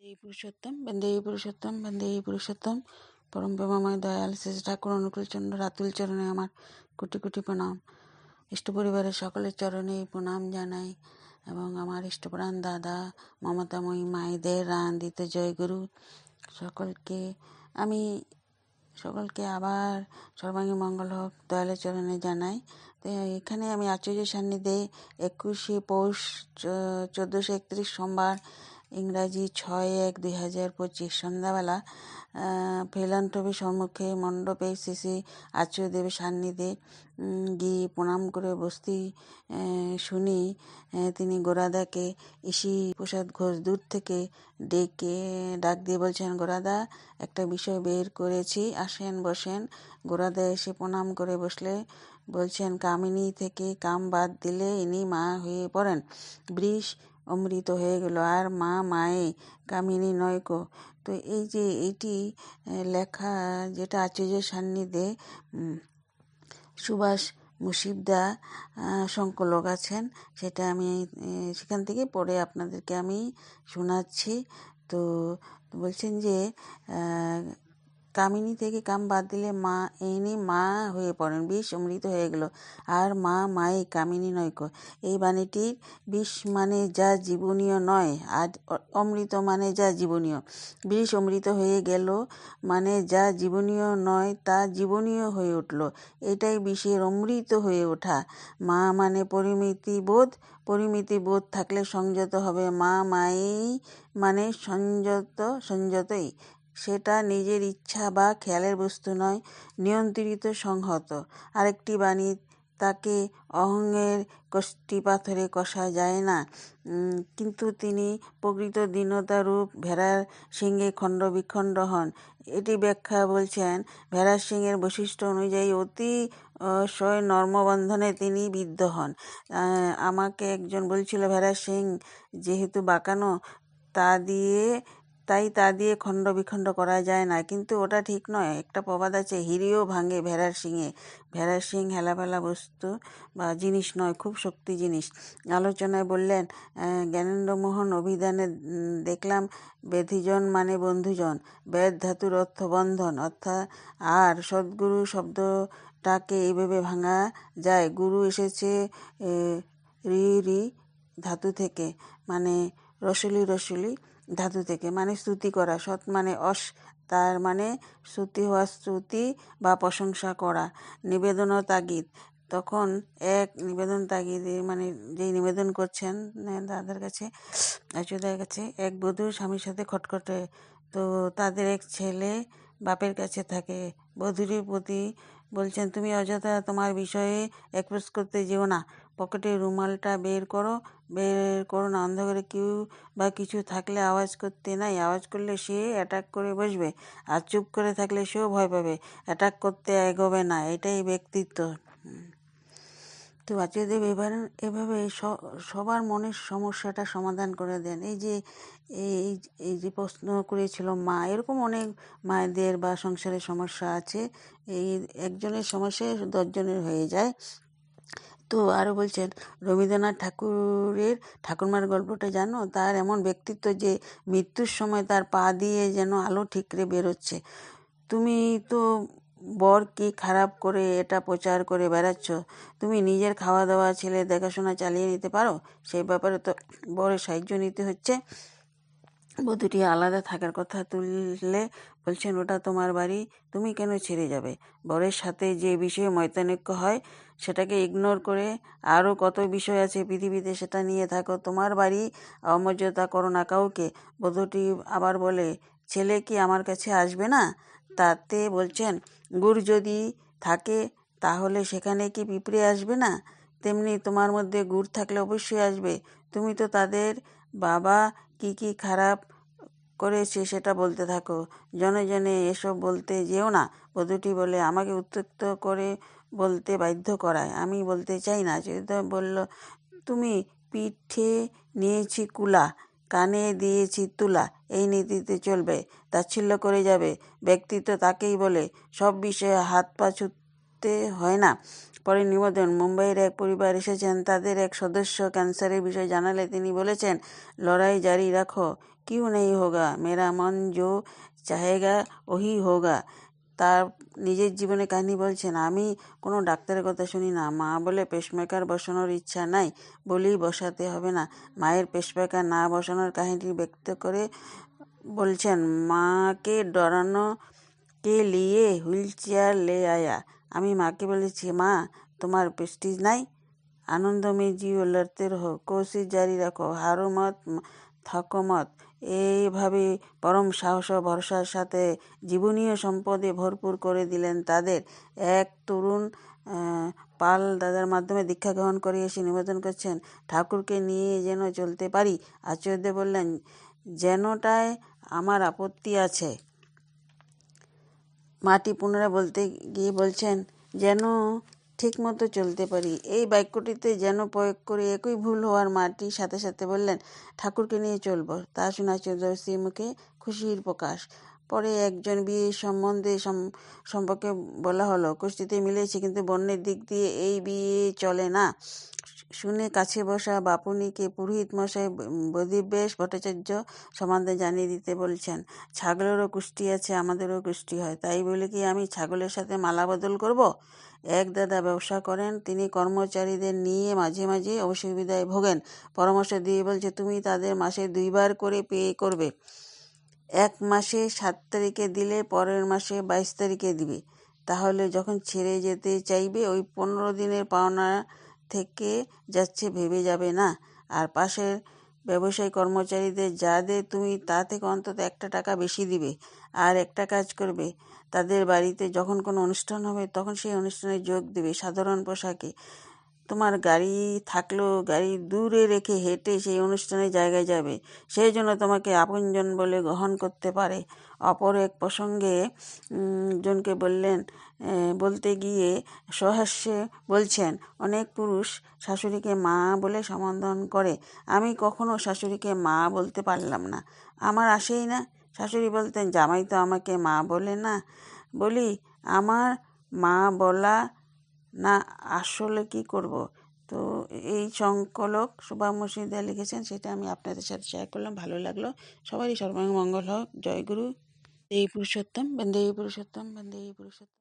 বন্দে পুরুষোত্তম পরম প্রেমময় দয়াল শ্রী ঠাকুর অনুকূলচন্দ্র রাতুল চরণে আমার কোটি কোটি প্রণাম। ইষ্ট পরিবারের সকলের চরণে প্রণাম জানাই এবং আমার ইষ্টপ্রাণ দাদা মমতাময়ী মায়েদের আনন্দিত জয়গুরু সকলকে আবার সর্বাঙ্গী মঙ্গল হোক দয়ালের চরণে জানাই। তো এখানে আমি আচার্য সান্নিধ্যে 21শে পৌষ 1431 সোমবার ইংরাজি 6/1/2025 সন্ধ্যাবেলা ফেলান্টবি সম্মুখে মণ্ডপে শ্রী আচার্যদেবের সান্নিধ্যে গিয়ে প্রণাম করে বসতেই শুনি তিনি গোরাদাকে ইসি প্রসাদ ঘোষ দূর থেকে ডাক দিয়ে বলছেন, গোরাদা একটা বিষয় বের করেছি, আসেন বসেন। গোরাদা এসে প্রণাম করে বসলে বলছেন, কামিনী থেকে কাম বাদ দিলে ইনি মা হয়ে পড়েন, বৃষ অমৃত হয়ে গেল, আর মা মায়ে কামিনী নয়কো। তো এই যে এইটি লেখা যেটা আচার্য সান্নিধ্যে সুভাষ মুশিবদা সংকলক আছেন, সেটা আমি সেখান থেকে পড়ে আপনাদেরকে আমি শোনাচ্ছি। তো বলছেন যে কামিনী থেকে কাম বাদ দিলে ইনি মা হয়ে পড়েন, বিষ অমৃত হয়ে গেল, আর মা মায়ে কামিনী নয়কো। এই বাণীটির বিষ মানে যা জীবনীয় নয়, আর অমৃত মানে যা জীবনীয়। বিষ অমৃত হয়ে গেল মানে যা জীবনীয় নয় তা জীবনীয় হয়ে উঠল, এটাই বিষের অমৃত হয়ে ওঠা। মা মানে পরিমিতি বোধ থাকলে সংযত হবে, মা মায়েই মানে সংযতই। সেটা নিজের ইচ্ছা বা খেয়ালের বস্তু নয়, নিয়ন্ত্রিত সংহত। আরেকটি বাণী, তাকে অহংয়ের কষ্টি পাথরে কষা যায় না, কিন্তু তিনি প্রকৃত দীনতা রূপ ভেড়ার শিঙে খণ্ড বিখণ্ড হন। এটি ব্যাখ্যা বলছেন, ভেড়ার শিঙের বৈশিষ্ট্য অনুযায়ী অতি সয় নর্মবন্ধনে তিনি বিদ্ধ হন। আমাকে একজন বলছিল, ভেড়ার শিং যেহেতু বাঁকানো, তাই তা দিয়ে খণ্ড বিখণ্ড করা যায় না, কিন্তু ওটা ঠিক নয়। একটা প্রবাদ আছে, হিরিও ভাঙে ভেড়ার শিঙে। ভেড়ার শিং হেলাফেলা বস্তু বা জিনিস নয়, খুব শক্তি জিনিস। আলোচনায় বললেন, জ্ঞানেন্দ্রমোহন অভিধানে দেখলাম বেধিজন মানে বন্ধুজন, বেদ ধাতুর অর্থ বন্ধন, অর্থাৎ আর সদ্গুরু শব্দটাকে এইভাবে ভাঙা যায়, গুরু এসেছে রি ধাতু থেকে, মানে রসুলি ধাতু থেকে, মানে স্তুতি করা। সৎ মানে অস, তার মানে স্তুতি হওয়া, স্তুতি বা প্রশংসা করা। নিবেদন ও তাগিদ, তখন এক নিবেদন তাগিদে মানে যেই নিবেদন করছেন দাদার কাছে, আচার্যদের কাছে, এক বধূ স্বামীর সাথে খটখটে, তো তাদের এক ছেলে বাপের কাছে থাকে। বধূটির প্রতি বলছেন, তুমি অযথা তোমার বিষয়ে এক্সপ্রেস করতে যেও না, পকেটে রুমালটা বের করো না, অন্ধকারে কেউ বা কিছু থাকলে আওয়াজ করতে নাই, আওয়াজ করলে সে অ্যাটাক করে বসবে, আর চুপ করে থাকলে সেও ভয় পাবে, অ্যাটাক করতে এগোবে না, এটাই ব্যক্তিত্ব। তো আচার্যদেব এভাবে সবার মনের সমস্যাটা সমাধান করে দেন। এই যে প্রশ্ন করেছিল মা, এরকম অনেক মায়েদের বা সংসারের সমস্যা আছে, এই একজনের সমস্যা 10 জনের হয়ে যায়। তো আরও বলছেন, রবীন্দ্রনাথ ঠাকুরমার গল্পটা জানো? তার এমন ব্যক্তিত্ব যে মৃত্যুর সময় তার পা দিয়ে যেন আলো ঠিকরে বেরোচ্ছে। তুমি তো বর কি খারাপ করে এটা প্রচার করে বেড়াচ্ছ, তুমি নিজের খাওয়া দাওয়া ছেলে দেখাশোনা চালিয়ে নিতে পারো, সেই ব্যাপারে তো বরের সাহায্য নিতে হচ্ছে। বধূটি আলাদা থাকার কথা তুললে বলছেন, ওটা তোমার বাড়ি, তুমি কেন ছেড়ে যাবে? বরের সাথে যে বিষয়ে মতানৈক্য হয় সেটাকে ইগনোর করে আরও কত বিষয় আছে পৃথিবীতে, সেটা নিয়ে থাকো, তোমার বাড়ি, অমর্যাদা করো না কাউকে। বধূটি আবার বলে, ছেলে কি আমার কাছে আসবে না? তাতে বলছেন, গুড় যদি থাকে তাহলে সেখানে কি পিঁপড়ে আসবে না? তেমনি তোমার মধ্যে গুড় থাকলে অবশ্যই আসবে। তুমি তো তাদের বাবা কি খারাপ করেছে সেটা বলতে থাকো, জনে এসব বলতে যেও না। বধূটি বলে, আমাকে উত্ত্যক্ত করে বলতে বাধ্য করায়, আমি বলতে চাই না। চিরতা বলল, তুমি পিঠে নিয়েছি কুলা, কানে দিয়েছি তুলা, এই নীতিতে চলবে? তাচ্ছিল্য করে যাবে? ব্যক্তিত্ব তাকেই বলে, সব বিষয়ে হাত পা ছুটতে হয় না। পরে নিবেদন, মুম্বাইয়ের এক পরিবার এসেছেন, তাদের এক সদস্য ক্যান্সারের বিষয় জানালে তিনি বলেছেন, লড়াই জারি রাখো, क्यों नहीं होगा, मेरा मन जो চাহেগা ওহি হোগা। তার নিজের জীবনে কাহিনী বলছেন, আমি কোনো ডাক্তারের কথা শুনি না। মা বলে পেসমেকার বসানোর ইচ্ছা নাই বলেই বসাতে হবে না। মায়ের পেসমেকার না বসানোর কাহিনীটি ব্যক্ত করে বলছেন, মাকে ডরানো কে লিয়ে হুইল চেয়ার লে আয়া। আমি মাকে বলেছি, মা তোমার প্রেস্টিজ নাই, आनंद में जियो, लड़ते रहो, कोशिश जारी রাখো, হারো মত, থাকো মত। এইভাবে পরম সাহস ও ভরসার সাথে জীবনীয় সম্পদে ভরপুর করে দিলেন তাদের। এক তরুণ পাল দাদার মাধ্যমে দীক্ষা গ্রহণ করে এসে নিবেদন করছেন, ঠাকুরকে নিয়ে যেন চলতে পারি। আচার্য বললেন, যেনটায় আমার আপত্তি আছে। মাটি পুনরায় বলতে গিয়ে বলছেন, যেন ঠিক মতো চলতে পারি। এই বাক্যটিতে যেন প্রয়োগ করে একই ভুল হওয়ার মাটি সাথে সাথে বললেন, ঠাকুরকে নিয়ে চলব। তা শুনে আচার্যশ্রীর মুখে খুশির প্রকাশ। পরে একজন বিয়ে সম্পর্কে বলা হলো, কুষ্টিতে মিলেছে, কিন্তু বর্ণের দিক দিয়ে এই বিয়ে চলে না। শুনে কাছে বসা বাপুনিকে পুরোহিত মশাই বদিবেশ ভট্টাচার্য সমাধান জানিয়ে দিতে বলছেন, ছাগলেরও কুষ্টি আছে, আমাদেরও কুষ্টি হয়, তাই বলে কি আমি ছাগলের সাথে মালা বদল করব? এক দাদা ব্যবসা করেন, তিনি কর্মচারীদের নিয়ে মাঝে মাঝে অসুবিধায় ভোগেন। পরামর্শ দিয়ে বলছে, তুমি তাদের মাসে 2 বার করে পে করবে। এক মাসে 7 তারিখে দিলে পরের মাসে 22 তারিখে দিবে। তাহলে যখন ছেড়ে যেতে চাইবে ওই 15 দিনের পাওনা থেকে যাচ্ছে ভেবে যাবে না। আর পাশের ব্যবসায়ী কর্মচারীদের যা দে তুমি তা থেকে অন্তত 1 টাকা বেশি দিবে। আর একটা কাজ করবে, তাদের বাড়িতে যখন কোনো অনুষ্ঠান হবে তখন সেই অনুষ্ঠানে যোগ দেবে সাধারণ পোশাকে। তোমার গাড়ি থাকলেও গাড়ি দূরে রেখে হেঁটে সেই অনুষ্ঠানের জায়গায় যাবে, সেই জন্য তোমাকে আপনজন বলে গ্রহণ করতে পারে। অপর এক প্রসঙ্গে জনকে বলতে গিয়ে সহাস্যে বলছেন, অনেক পুরুষ শাশুড়িকে মা বলে সম্বোধন করে, আমি কখনো শাশুড়িকে মা বলতে পারলাম না, আমার আসেই না। শাশুড়ি বলতেন, জামাই তো আমাকে মা বলে না। বলি, আমার মা বলা না, আসলে কি করব? তো এই সংকলক সুভাষ মুর্শিদা লিখেছেন, সেটা আমি আপনাদের সাথে শেয়ার করলাম। ভালো লাগলো। সবারই সর্বাঙ্গ মঙ্গল হোক। জয় গুরু। বন্দে পুরুষোত্তম, বন্দে পুরুষোত্তম, বন্দে পুরুষোত্তম।